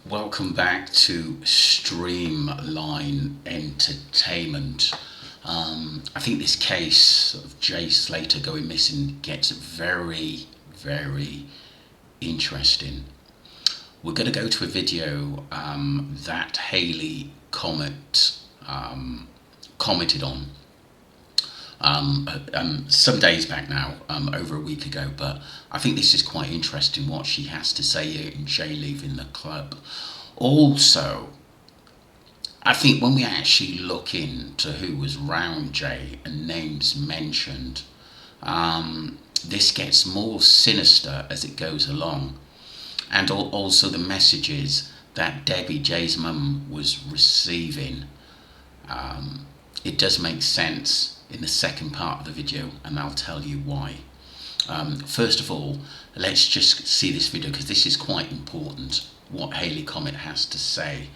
Welcome back to Streamline Entertainment. I think this case of Jay Slater going missing gets very, very interesting. We're going to go to a video that Haley commented on some days back now, over a week ago, but I think this is quite interesting what she has to say here in Jay leaving the club. Also, I think when we actually look into who was round Jay and names mentioned, this gets more sinister as it goes along. And also the messages that Debbie, Jay's mum, was receiving. It does make sense in the second part of the video, and I'll tell you why. First of all, let's just see this video because this is quite important, what Haley Comet has to say.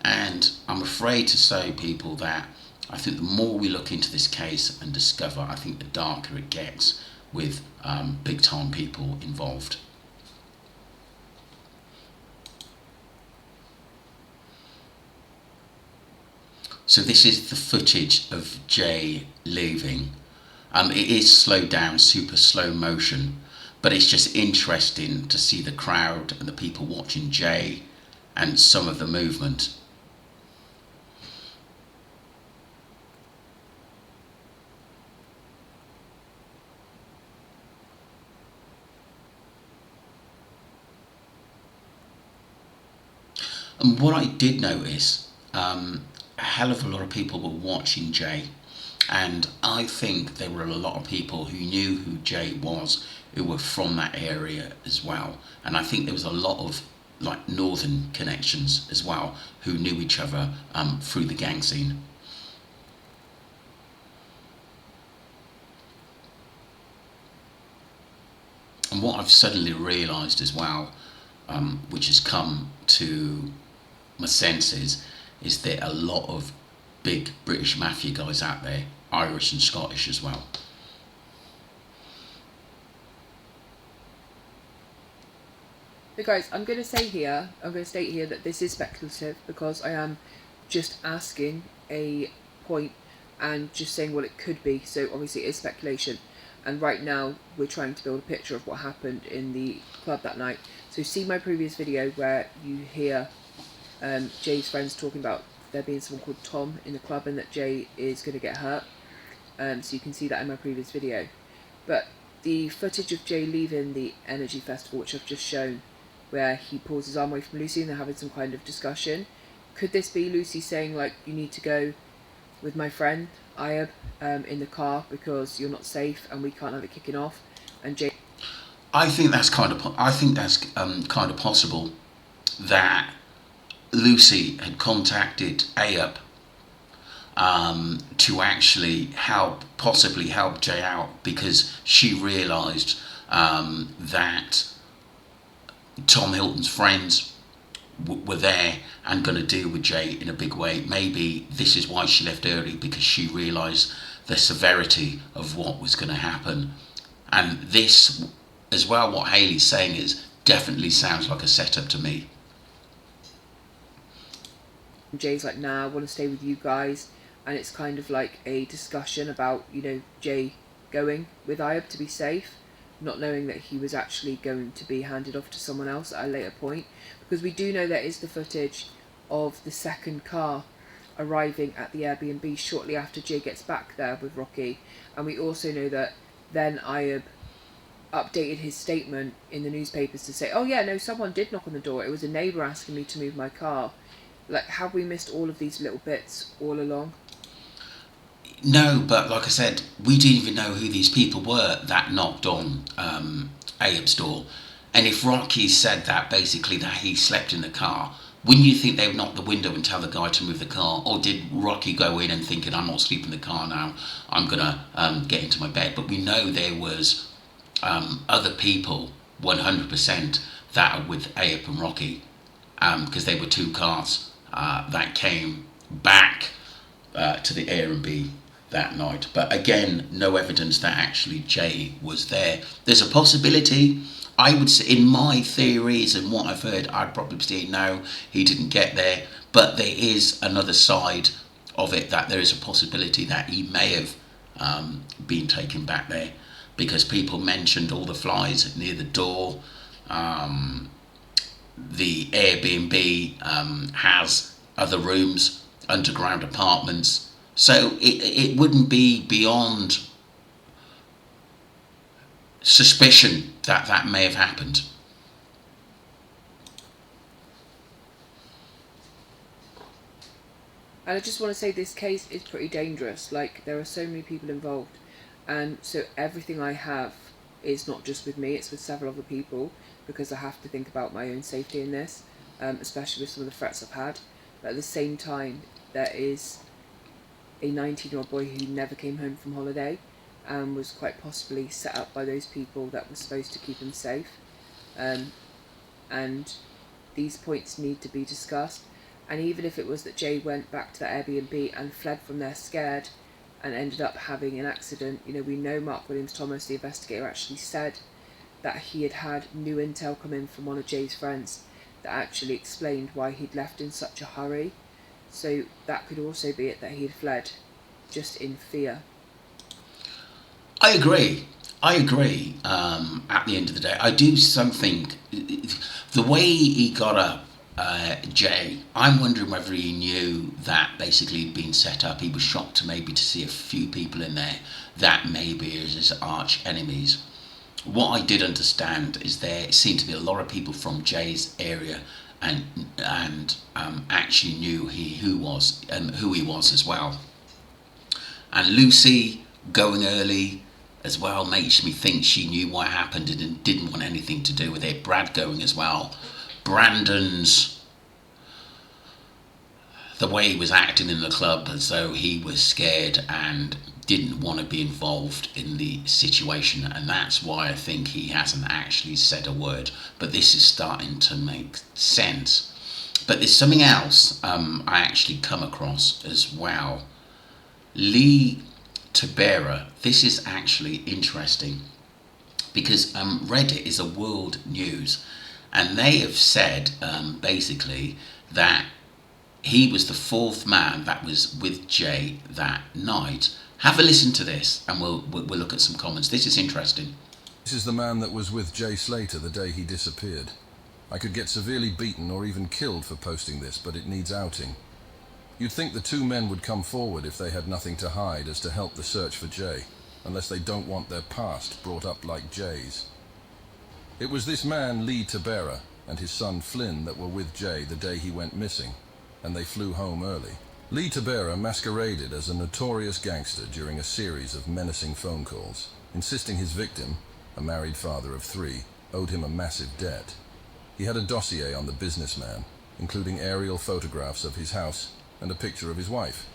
And I'm afraid to say, people, that I think the more we look into this case and discover, I think the darker it gets with big time people involved. So this is the footage of Jay leaving. It is slowed down, super slow motion, but it's just interesting to see the crowd and the people watching Jay and some of the movement. And what I did notice, a hell of a lot of people were watching Jay, and I think there were a lot of people who knew who Jay was, who were from that area as well. And I think there was a lot of like northern connections as well who knew each other through the gang scene. And what I've suddenly realised as well, which has come to my senses, is there a lot of big British mafia guys out there, Irish and Scottish as well. So guys, I'm going to state here that this is speculative because I am just asking a point and just saying what it could be. So obviously it is speculation, and right now we're trying to build a picture of what happened in the club that night. So see my previous video where you hear Jay's friends talking about there being someone called Tom in the club and that Jay is going to get hurt. So you can see that in my previous video. But the footage of Jay leaving the Energy Festival, which I've just shown, where he pulls his arm away from Lucy and they're having some kind of discussion. Could this be Lucy saying, like, you need to go with my friend Ayub in the car because you're not safe and we can't have it kicking off? And Jay, I think that's kind of possible that Lucy had contacted Ayub to actually possibly help Jay out, because she realised that Tom Hilton's friends were there and going to deal with Jay in a big way. Maybe this is why she left early, because she realised the severity of what was going to happen. And this as well, what Haley's saying, is definitely sounds like a setup to me. Jay's like, nah, I want to stay with you guys. And it's kind of like a discussion about, you know, Jay going with Ayub to be safe, not knowing that he was actually going to be handed off to someone else at a later point. Because we do know there is the footage of the second car arriving at the Airbnb shortly after Jay gets back there with Rocky. And we also know that then Ayub updated his statement in the newspapers to say, oh yeah, no, someone did knock on the door. It was a neighbour asking me to move my car. Like, have we missed all of these little bits all along? No, but like I said, we didn't even know who these people were that knocked on Ayub's door. And if Rocky said that, basically, that he slept in the car, wouldn't you think they would knock the window and tell the guy to move the car? Or did Rocky go in and thinking, I'm not sleeping in the car now, I'm going to get into my bed? But we know there was other people, 100%, that are with Ayub and Rocky, because they were two cars that came back to the Airbnb that night. But again, no evidence that actually Jay was there. There's a possibility I would say, in my theories and what I've heard, I'd probably say no, he didn't get there. But there is another side of it, that there is a possibility that he may have been taken back there, because people mentioned all the flies near the door. The Airbnb has other rooms, underground apartments, so it wouldn't be beyond suspicion that that may have happened. And I just want to say this case is pretty dangerous. Like, there are so many people involved, and so everything I have is not just with me, it's with several other people, because I have to think about my own safety in this, especially with some of the threats I've had. But at the same time, there is a 19-year-old boy who never came home from holiday and was quite possibly set up by those people that were supposed to keep him safe. And these points need to be discussed. And even if it was that Jay went back to that Airbnb and fled from there scared and ended up having an accident, you know, we know Mark Williams Thomas, the investigator, actually said that he had had new intel come in from one of Jay's friends that actually explained why he'd left in such a hurry. So that could also be it, that he had fled just in fear. I agree. At the end of the day, I do something. The way he got up, Jay, I'm wondering whether he knew that basically he'd been set up. He was shocked to see a few people in there that maybe is his arch enemies. What I did understand is there seemed to be a lot of people from Jay's area and actually knew who he was as well. And Lucy going early as well makes me think she knew what happened and didn't want anything to do with it. Brad going as well. Brandon's, the way he was acting in the club, as though he was scared and didn't want to be involved in the situation, and that's why I think he hasn't actually said a word. But this is starting to make sense. But there's something else I actually come across as well. Lee Tabera, this is actually interesting, because Reddit is a world news, and they have said basically that he was the fourth man that was with Jay that night. Have a listen to this, and we'll look at some comments. This is interesting. This is the man that was with Jay Slater the day he disappeared. I could get severely beaten or even killed for posting this, but it needs outing. You'd think the two men would come forward if they had nothing to hide as to help the search for Jay, unless they don't want their past brought up like Jay's. It was this man, Lee Tabera, and his son Flynn that were with Jay the day he went missing, and they flew home early. Lee Tabera masqueraded as a notorious gangster during a series of menacing phone calls, insisting his victim, a married father of 3, owed him a massive debt. He had a dossier on the businessman, including aerial photographs of his house and a picture of his wife.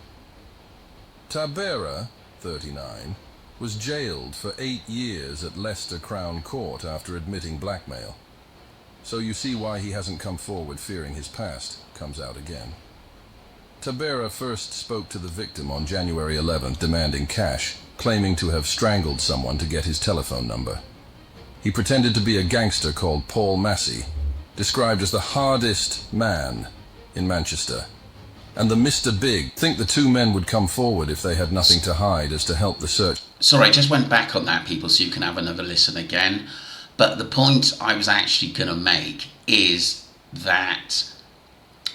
Tabera, 39, was jailed for 8 years at Leicester Crown Court after admitting blackmail. So you see why he hasn't come forward, fearing his past comes out again. Tabera first spoke to the victim on January 11th demanding cash, claiming to have strangled someone to get his telephone number. He pretended to be a gangster called Paul Massey, described as the hardest man in Manchester, and the Mr. Big. Think the two men would come forward if they had nothing to hide as to help the search. Sorry, I just went back on that, people, so you can have another listen again. But the point I was actually going to make is that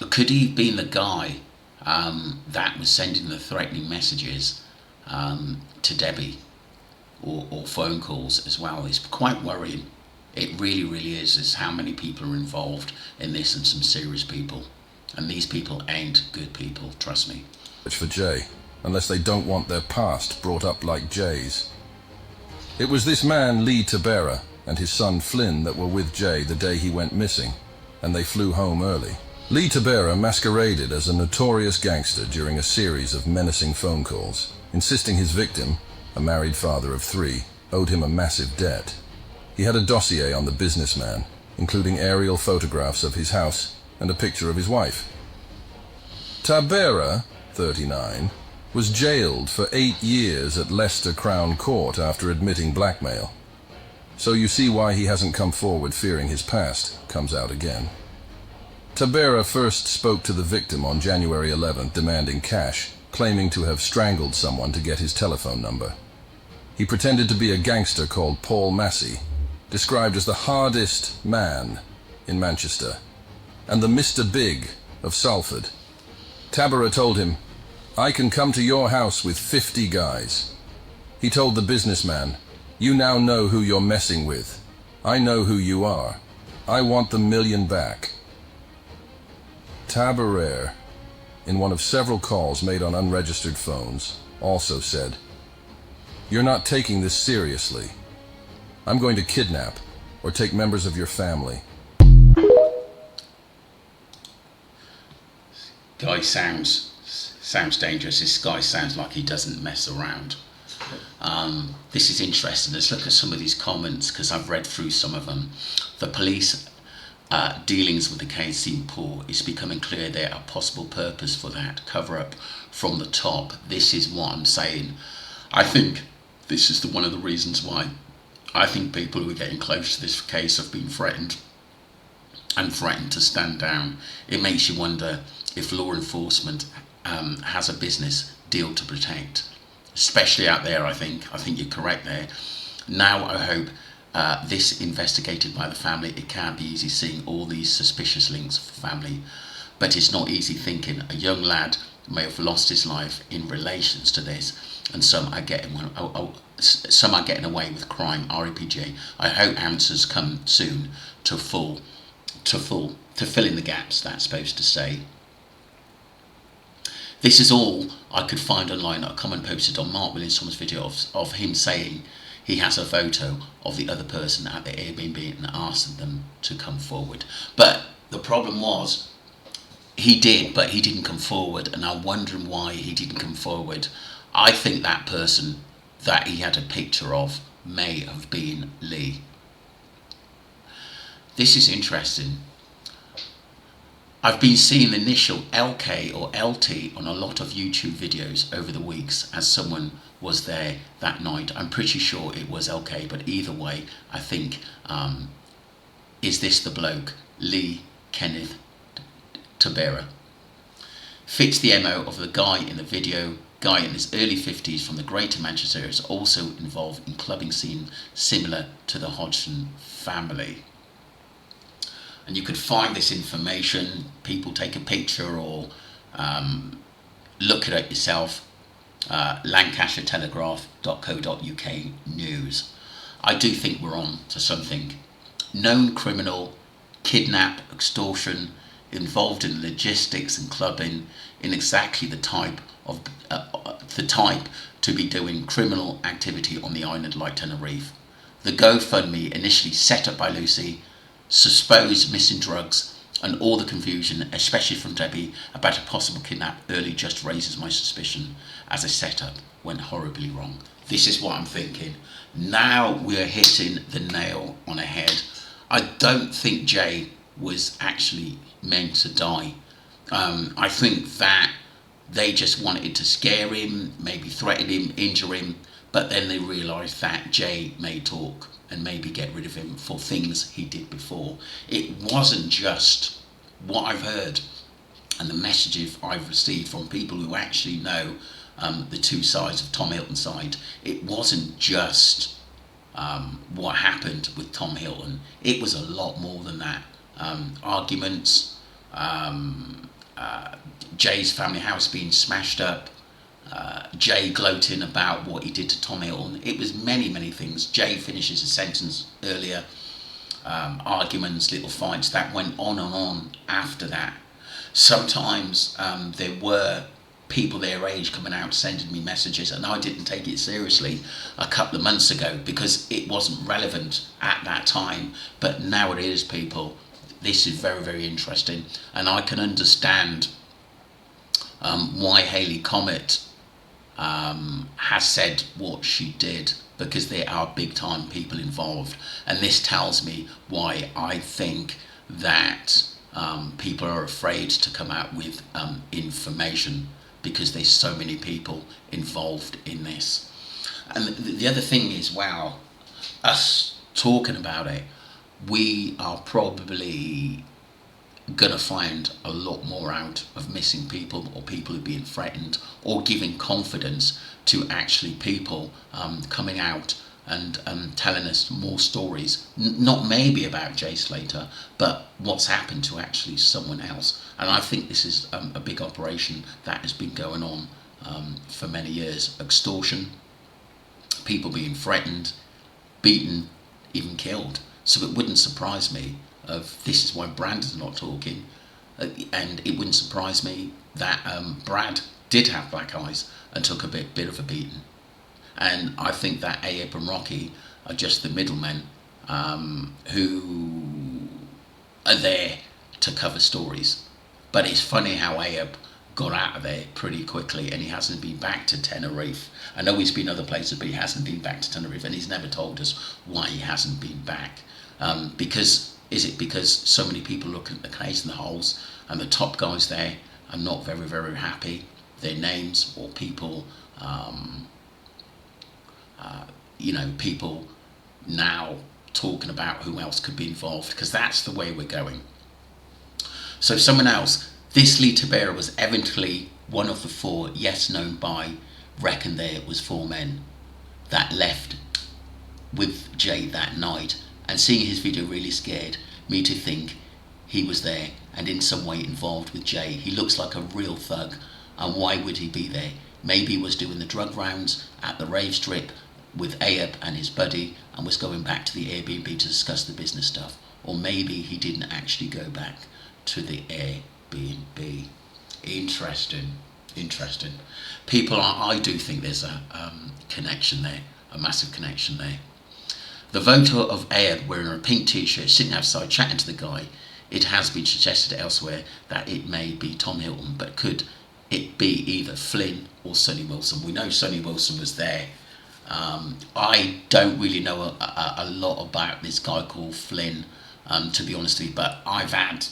could he have been the guy that was sending the threatening messages to Debbie, or phone calls as well? It's quite worrying. It really, really is how many people are involved in this, and some serious people. And these people ain't good people, trust me. For Jay, unless they don't want their past brought up like Jay's. It was this man, Lee Tabera, and his son Flynn that were with Jay the day he went missing, and they flew home early. Lee Tabera masqueraded as a notorious gangster during a series of menacing phone calls, insisting his victim, a married father of 3, owed him a massive debt. He had a dossier on the businessman, including aerial photographs of his house and a picture of his wife. Tabera, 39, was jailed for 8 years at Leicester Crown Court after admitting blackmail. So you see why he hasn't come forward, fearing his past comes out again. Tabera first spoke to the victim on January 11th, demanding cash, claiming to have strangled someone to get his telephone number. He pretended to be a gangster called Paul Massey, described as the hardest man in Manchester, and the Mr. Big of Salford. Tabera told him, "I can come to your house with 50 guys." He told the businessman, "You now know who you're messing with. I know who you are. I want the $1 million back." Tabera, in one of several calls made on unregistered phones, also said, "You're not taking this seriously. I'm going to kidnap or take members of your family." Guy sounds dangerous. This guy sounds like he doesn't mess around. This is interesting. Let's look at some of these comments because I've read through some of them. The police dealings with the case seem poor. It's becoming clear there are possible purpose for that cover-up from the top. This is what I'm saying. I think this is one of the reasons why I think people who are getting close to this case have been threatened and threatened to stand down. It makes you wonder if law enforcement has a business deal to protect, especially out there. I think you're correct there. Now I hope this investigated by the family. It can't be easy seeing all these suspicious links for family, but it's not easy thinking a young lad may have lost his life in relations to this, and some are getting away with crime. RPG. I hope answers come soon to fill in the gaps. That's supposed to say. This is all I could find online. A comment posted on Mark Williams' video of him saying he has a photo of the other person at the Airbnb and asked them to come forward. But the problem was, he did, but he didn't come forward, and I'm wondering why he didn't come forward. I think that person that he had a picture of may have been Lee. This is interesting. I've been seeing the initial LK or LT on a lot of YouTube videos over the weeks as someone was there that night. I'm pretty sure it was LK, but either way, I think, is this the bloke? Lee Kenneth Tabera. Fits the MO of the guy in the video. Guy in his early 50s from the Greater Manchester area is also involved in clubbing scene similar to the Hodgson family. And you could find this information. People take a picture or look at it yourself. LancashireTelegraph.co.uk news. I do think we're on to something. Known criminal, kidnap, extortion, involved in logistics and clubbing, in exactly the type to be doing criminal activity on the island like Tenerife. The GoFundMe, initially set up by Lucy, supposed missing drugs, and all the confusion, especially from Debbie, about a possible kidnap early just raises my suspicion as a setup went horribly wrong. This is what I'm thinking. Now we're hitting the nail on the head. I don't think Jay was actually meant to die. I think that they just wanted to scare him, maybe threaten him, injure him, but then they realised that Jay may talk and maybe get rid of him for things he did before. It wasn't just what I've heard and the messages I've received from people who actually know the two sides of Tom Hilton's side. It wasn't just what happened with Tom Hilton. It was a lot more than that. Arguments, Jay's family house being smashed up, Jay gloating about what he did to Tom Hilton. It was many, many things. Jay finishes a sentence earlier. Arguments, little fights that went on and on after that. Sometimes there were people their age coming out sending me messages, and I didn't take it seriously a couple of months ago because it wasn't relevant at that time. But now it is, people. This is very, very interesting, and I can understand why Hayley Comet has said what she did, because there are big time people involved, and this tells me why I think that people are afraid to come out with information, because there's so many people involved in this. And the other thing is, wow, us talking about it, we are probably gonna find a lot more out of missing people, or people who are being threatened, or giving confidence to actually people coming out and telling us more stories, not maybe about Jay Slater, but what's happened to actually someone else. And I think this is a big operation that has been going on for many years. Extortion, people being threatened, beaten, even killed. So it wouldn't surprise me this is why Brandon's not talking, and it wouldn't surprise me that Brad did have black eyes and took a bit of a beating. And I think that Abe and Rocky are just the middlemen who are there to cover stories. But it's funny how Abe got out of there pretty quickly, and he hasn't been back to Tenerife. I know he's been other places, but he hasn't been back to Tenerife, and he's never told us why he hasn't been back. Is it because so many people look at the case in the holes, and the top guys there are not very, very happy? Their names, or people, people now talking about who else could be involved, because that's the way we're going. So someone else, this leader bearer was evidently one of the four, yes, known by, reckoned there was 4 men that left with Jay that night. And seeing his video really scared me to think he was there and in some way involved with Jay. He looks like a real thug, and why would he be there? Maybe he was doing the drug rounds at the rave strip with Abe and his buddy, and was going back to the Airbnb to discuss the business stuff. Or maybe he didn't actually go back to the Airbnb. Interesting. People, I do think there's a connection there, a massive connection there. The photo of Abe wearing a pink t-shirt sitting outside chatting to the guy, it has been suggested elsewhere that it may be Tom Hilton, but could it be either Flynn or Sonny Wilson? We know Sonny Wilson was there. I don't really know a lot about this guy called Flynn, to be honest with you, but I've had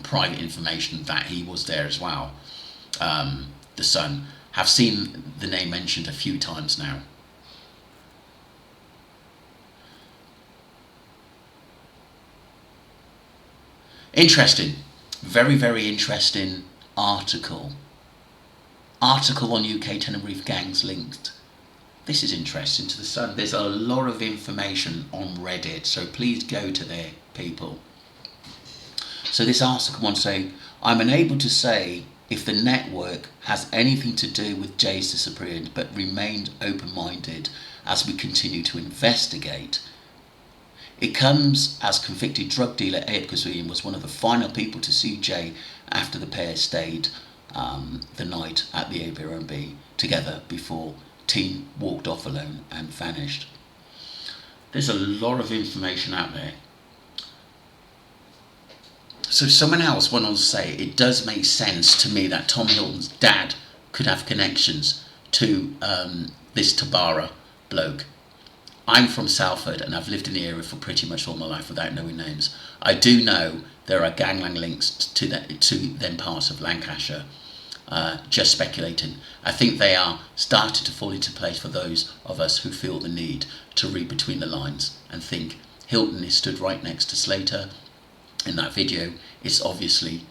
private information that he was there as well. The son. Have seen the name mentioned a few times now. Interesting, very, very interesting article on UK Tenerife gangs linked. This is interesting to the Sun. There's a lot of information on Reddit, so please go to there, people. So this article wants to say, I'm unable to say if the network has anything to do with Jay's disappearance, but remained open-minded as we continue to investigate. It comes as convicted drug dealer Abe Kazooian was one of the final people to see Jay after the pair stayed the night at the Airbnb together before Teen walked off alone and vanished. There's a lot of information out there. So someone else went on to say, it does make sense to me that Tom Hilton's dad could have connections to this Tabara bloke. I'm from Salford and I've lived in the area for pretty much all my life without knowing names. I do know there are gangland links to them parts of Lancashire. Just speculating. I think they are starting to fall into place for those of us who feel the need to read between the lines and think Hilton is stood right next to Slater. In that video, it's obviously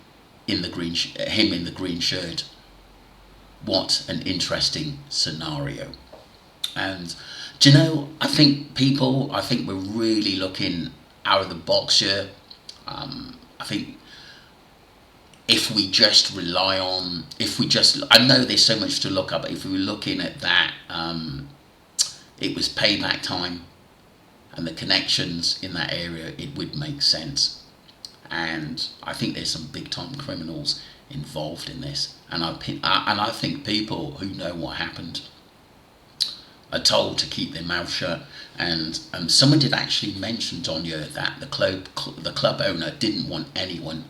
in the green him in the green shirt. What an interesting scenario. And do you know, I think we're really looking out of the box here. I think if we just rely on, I know there's so much to look up, but if we were looking at that, it was payback time and the connections in that area, it would make sense. And I think there's some big time criminals involved in this. And I think people who know what happened are told to keep their mouth shut. And someone did actually mention, Donya, that the club owner didn't want anyone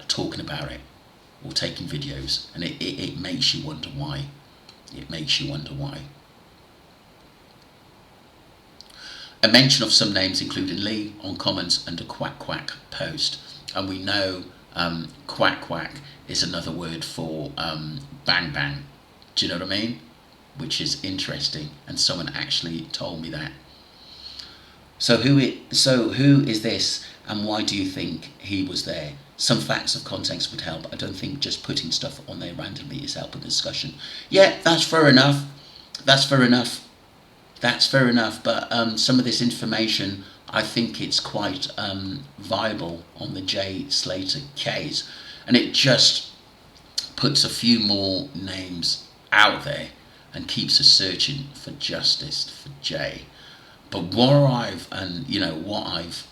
talking about it or taking videos, and it makes you wonder why. It makes you wonder why. A mention of some names including Lee on comments under Quack Quack post, and we know Quack Quack is another word for bang bang. Do you know what I mean? Which is interesting, and someone actually told me that. So who is this, and why do you think he was there? Some facts of context would help. I don't think just putting stuff on there randomly is helping the discussion. Yeah, that's fair enough. That's fair enough. That's fair enough. But some of this information, I think it's quite viable on the J Slater case, and it just puts a few more names out there and keeps us searching for justice for Jay. But what I've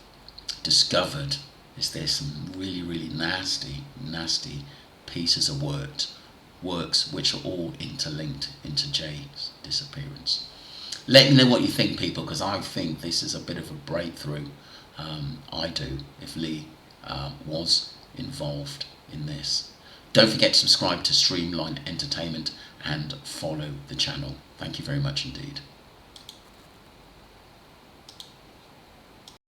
discovered is there's some really, really nasty pieces of works which are all interlinked into Jay's disappearance. Let me know what you think, people, because I think this is a bit of a breakthrough. I do, if Lee was involved in this. Don't forget to subscribe to Streamline Entertainment and follow the channel. Thank you very much indeed.